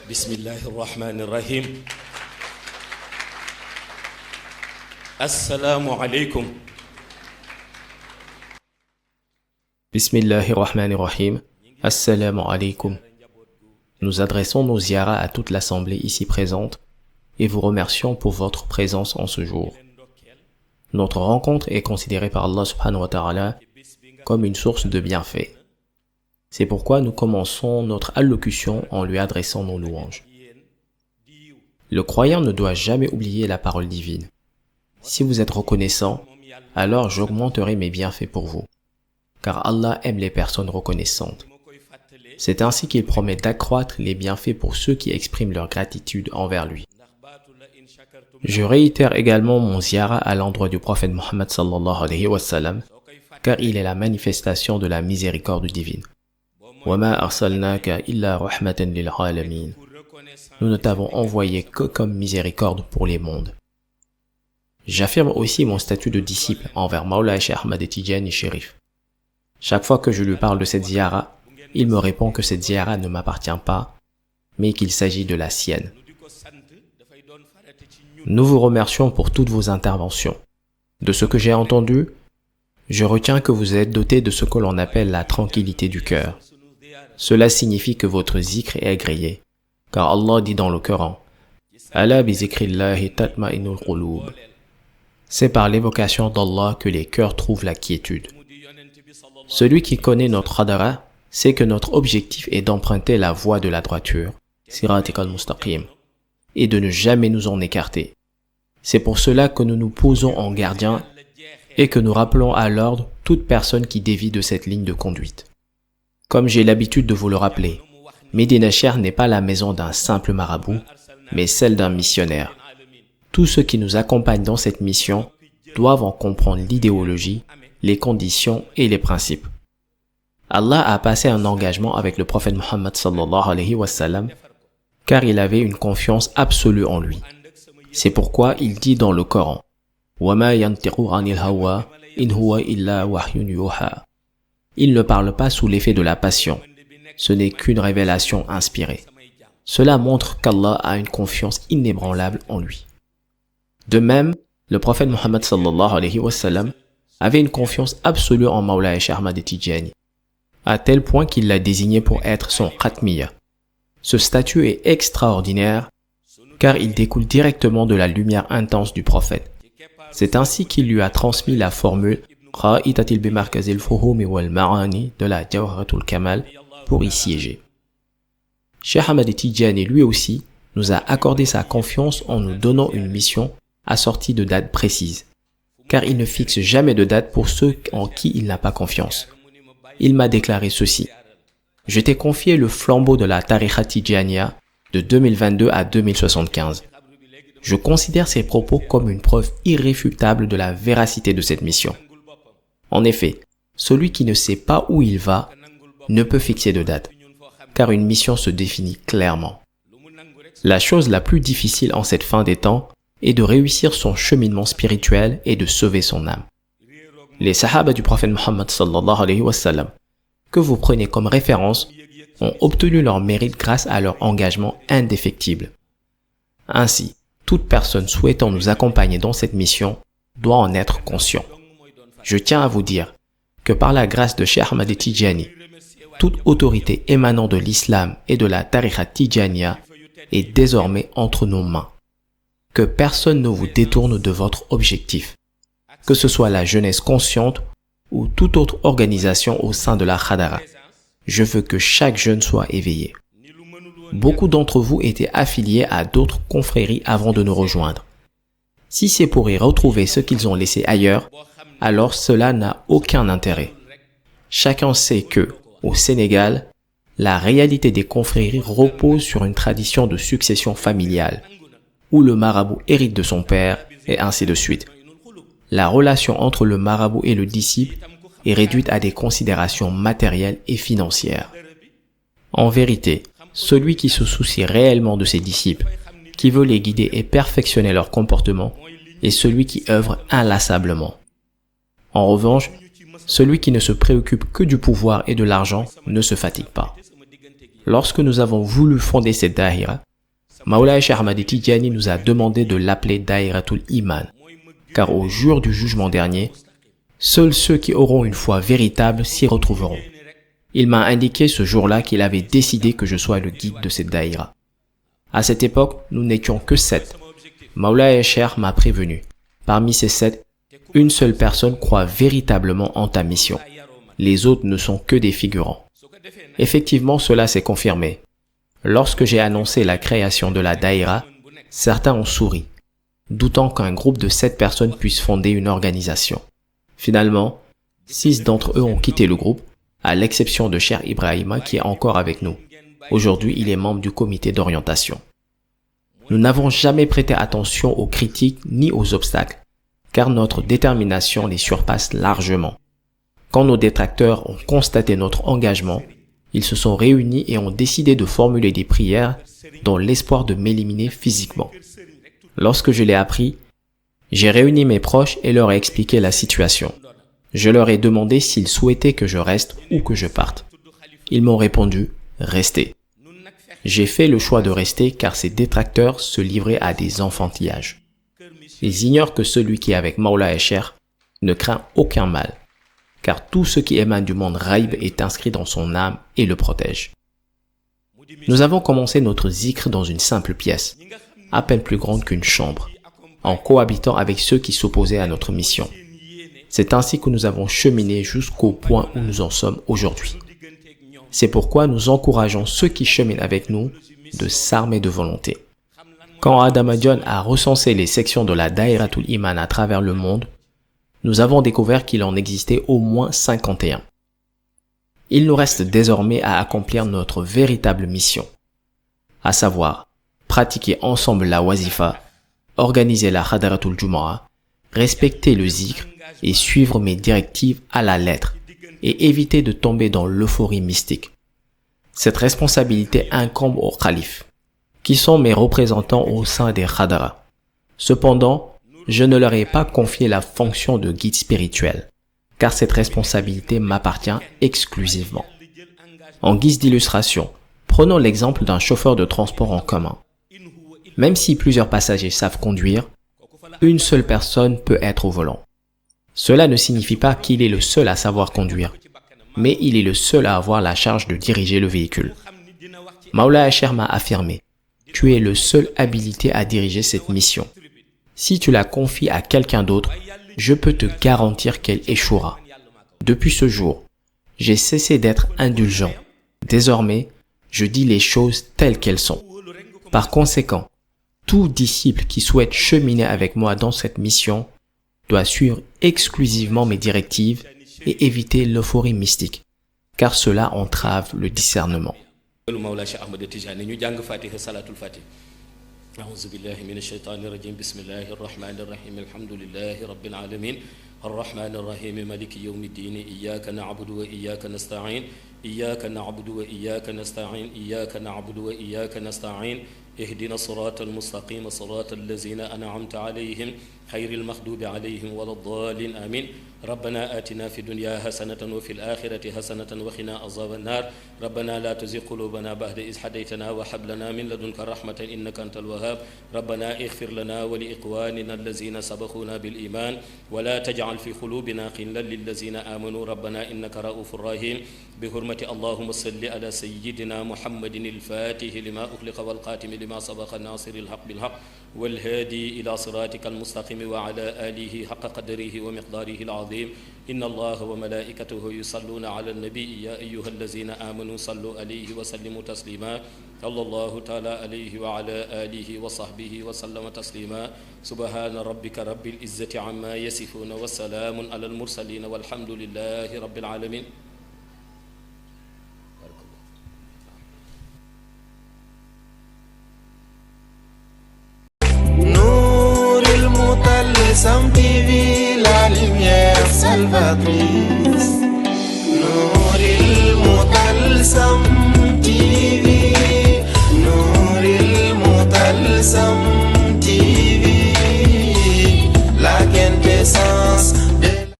Bismillahir Rahmanir Rahim. Assalamu alaikum. Bismillahirrahmanirrahim. Assalamu alaikum. Nous adressons nos ziyaras à toute l'assemblée ici présente et vous remercions pour votre présence en ce jour. Notre rencontre est considérée par Allah subhanahu wa ta'ala comme une source de bienfaits. C'est pourquoi nous commençons notre allocution en lui adressant nos louanges. Le croyant ne doit jamais oublier la parole divine. Si vous êtes reconnaissant, alors j'augmenterai mes bienfaits pour vous, car Allah aime les personnes reconnaissantes. C'est ainsi qu'il promet d'accroître les bienfaits pour ceux qui expriment leur gratitude envers lui. Je réitère également mon ziyara à l'endroit du prophète Muhammad sallallahu alayhi wa sallam, car il est la manifestation de la miséricorde divine. وَمَا أَرْسَلْنَاكَ إِلَّا رَحْمَةً لِلْعَالَمِينَ. Nous ne t'avons envoyé que comme miséricorde pour les mondes. J'affirme aussi mon statut de disciple envers Mawlaya Cheikh Ahmad Tidjani Chérif. Chaque fois que je lui parle de cette ziyara, il me répond que cette ziyara ne m'appartient pas, mais qu'il s'agit de la sienne. Nous vous remercions pour toutes vos interventions. De ce que j'ai entendu, je retiens que vous êtes doté de ce que l'on appelle la tranquillité du cœur. Cela signifie que votre zikr est agréé, car Allah dit dans le Coran, « Ala bi zikrillahi tatma'innul qulub » C'est par l'évocation d'Allah que les cœurs trouvent la quiétude. Celui qui connaît notre hadara sait que notre objectif est d'emprunter la voie de la droiture, siratikal mustaqim, et de ne jamais nous en écarter. C'est pour cela que nous nous posons en gardien et que nous rappelons à l'ordre toute personne qui dévie de cette ligne de conduite. Comme j'ai l'habitude de vous le rappeler, Medina Cheikh n'est pas la maison d'un simple marabout, mais celle d'un missionnaire. Tous ceux qui nous accompagnent dans cette mission doivent en comprendre l'idéologie, les conditions et les principes. Allah a passé un engagement avec le prophète Muhammad sallallahu alayhi wa sallam, car il avait une confiance absolue en lui. C'est pourquoi il dit dans le Coran, وَمَا يَنْتِقُ عَنِ الْهَوَىٰ إِنْ هُوَ إِلَّا وَحْيٌ يُوحَىٰ. Il ne parle pas sous l'effet de la passion. Ce n'est qu'une révélation inspirée. Cela montre qu'Allah a une confiance inébranlable en lui. De même, le prophète Muhammad sallallahu alayhi wa sallam avait une confiance absolue en Mawlaya Cheikh Ahmad Tidjani, à tel point qu'il l'a désigné pour être son khatmiya. Ce statut est extraordinaire, car il découle directement de la lumière intense du prophète. C'est ainsi qu'il lui a transmis la formule Qa'itatil bimarkazil fuhumi wal ma'ani de la Jawharatul Kamal pour y siéger. Cheikh Ahmad Tidjani lui aussi nous a accordé sa confiance en nous donnant une mission assortie de dates précises, car il ne fixe jamais de date pour ceux en qui il n'a pas confiance. Il m'a déclaré ceci: je t'ai confié le flambeau de la Tariqa Tidjaniya de 2022 à 2075. Je considère ces propos comme une preuve irréfutable de la véracité de cette mission. En effet, celui qui ne sait pas où il va ne peut fixer de date, car une mission se définit clairement. La chose la plus difficile en cette fin des temps est de réussir son cheminement spirituel et de sauver son âme. Les sahaba du prophète Muhammad sallallahu alayhi wa sallam, que vous prenez comme référence, ont obtenu leur mérite grâce à leur engagement indéfectible. Ainsi, toute personne souhaitant nous accompagner dans cette mission doit en être conscient. Je tiens à vous dire que par la grâce de Cheikh Ahmad Tidjani, toute autorité émanant de l'islam et de la Tariqa Tidjaniya est désormais entre nos mains. Que personne ne vous détourne de votre objectif, que ce soit la jeunesse consciente ou toute autre organisation au sein de la Khadara. Je veux que chaque jeune soit éveillé. Beaucoup d'entre vous étaient affiliés à d'autres confréries avant de nous rejoindre. Si c'est pour y retrouver ce qu'ils ont laissé ailleurs, alors cela n'a aucun intérêt. Chacun sait que, au Sénégal, la réalité des confréries repose sur une tradition de succession familiale, où le marabout hérite de son père, et ainsi de suite. La relation entre le marabout et le disciple est réduite à des considérations matérielles et financières. En vérité, celui qui se soucie réellement de ses disciples, qui veut les guider et perfectionner leur comportement, est celui qui œuvre inlassablement. En revanche, celui qui ne se préoccupe que du pouvoir et de l'argent ne se fatigue pas. Lorsque nous avons voulu fonder cette daïra, Maulaya Cheikh Ahmad Tidjani nous a demandé de l'appeler Daïratul Iman, car au jour du jugement dernier, seuls ceux qui auront une foi véritable s'y retrouveront. Il m'a indiqué ce jour-là qu'il avait décidé que je sois le guide de cette daïra. À cette époque, nous n'étions que 7. Maulaya Cheikh m'a prévenu. Parmi ces 7, une seule personne croit véritablement en ta mission. Les autres ne sont que des figurants. Effectivement, cela s'est confirmé. Lorsque j'ai annoncé la création de la daïra, certains ont souri, doutant qu'un groupe de 7 personnes puisse fonder une organisation. Finalement, 6 d'entre eux ont quitté le groupe, à l'exception de Cheikh Ibrahima qui est encore avec nous. Aujourd'hui, il est membre du comité d'orientation. Nous n'avons jamais prêté attention aux critiques ni aux obstacles, car notre détermination les surpasse largement. Quand nos détracteurs ont constaté notre engagement, ils se sont réunis et ont décidé de formuler des prières dans l'espoir de m'éliminer physiquement. Lorsque je l'ai appris, j'ai réuni mes proches et leur ai expliqué la situation. Je leur ai demandé s'ils souhaitaient que je reste ou que je parte. Ils m'ont répondu « Restez ». J'ai fait le choix de rester car ces détracteurs se livraient à des enfantillages. Ils ignorent que celui qui est avec Maulaya Cheikh ne craint aucun mal, car tout ce qui émane du monde raïb est inscrit dans son âme et le protège. Nous avons commencé notre zikr dans une simple pièce, à peine plus grande qu'une chambre, en cohabitant avec ceux qui s'opposaient à notre mission. C'est ainsi que nous avons cheminé jusqu'au point où nous en sommes aujourd'hui. C'est pourquoi nous encourageons ceux qui cheminent avec nous de s'armer de volonté. Quand Adama Dione a recensé les sections de la Daïratul Iman à travers le monde, nous avons découvert qu'il en existait au moins 51. Il nous reste désormais à accomplir notre véritable mission, à savoir pratiquer ensemble la wazifa, organiser la Hadaratul Jumu'ah, respecter le zikr et suivre mes directives à la lettre et éviter de tomber dans l'euphorie mystique. Cette responsabilité incombe aux khalifes, qui sont mes représentants au sein des Khadara. Cependant, je ne leur ai pas confié la fonction de guide spirituel, car cette responsabilité m'appartient exclusivement. En guise d'illustration, prenons l'exemple d'un chauffeur de transport en commun. Même si plusieurs passagers savent conduire, une seule personne peut être au volant. Cela ne signifie pas qu'il est le seul à savoir conduire, mais il est le seul à avoir la charge de diriger le véhicule. Maulaya Cheikh m'a affirmé, « Tu es le seul habilité à diriger cette mission. Si tu la confies à quelqu'un d'autre, je peux te garantir qu'elle échouera. » Depuis ce jour, j'ai cessé d'être indulgent. Désormais, je dis les choses telles qu'elles sont. Par conséquent, tout disciple qui souhaite cheminer avec moi dans cette mission doit suivre exclusivement mes directives et éviter l'euphorie mystique, car cela entrave le discernement. أعوذ بالله من الشيطان الرجيم بسم الله الرحمن الرحيم الحمد لله رب العالمين الرحمن الرحيم مالك يوم الدين إياك نعبد وإياك نستعين إياك نعبد وإياك نستعين إياك نعبد وإياك نستعين اهدنا الصراط المستقيم صراط الذين أنعمت عليهم خير المغضوب عليهم ولا الضالين آمين ربنا آتنا في الدنيا حسنة وفي الآخرة حسنة وقنا عذاب النار ربنا لا تزغ قلوبنا بعد إذ هديتنا وهب لنا من لدنك رحمة إنك أنت الوهاب ربنا اغفر لنا ولإخواننا الذين سبقونا بالإيمان ولا تجعل في قلوبنا غلا للذين آمنوا ربنا إنك رؤوف رحيم بحرمة اللهم صل على سيدنا محمد الفاتح لما أغلق والخاتم لما سبق الناصر الحق بالحق والهادي إلى صراطك المستقيم وعلى آله حق قدره ومقداره العظيم إن الله وملائكته يصلون على النبي يا أيها الذين آمنوا صلوا عليه وسلموا تسليما صلى الله تعالى عليه وعلى آله وصحبه وسلم تسليما سبحان ربك رب العزة عما يصفون والسلام على المرسلين والحمد لله رب العالمين. Sam TV, la lumière salvatrice.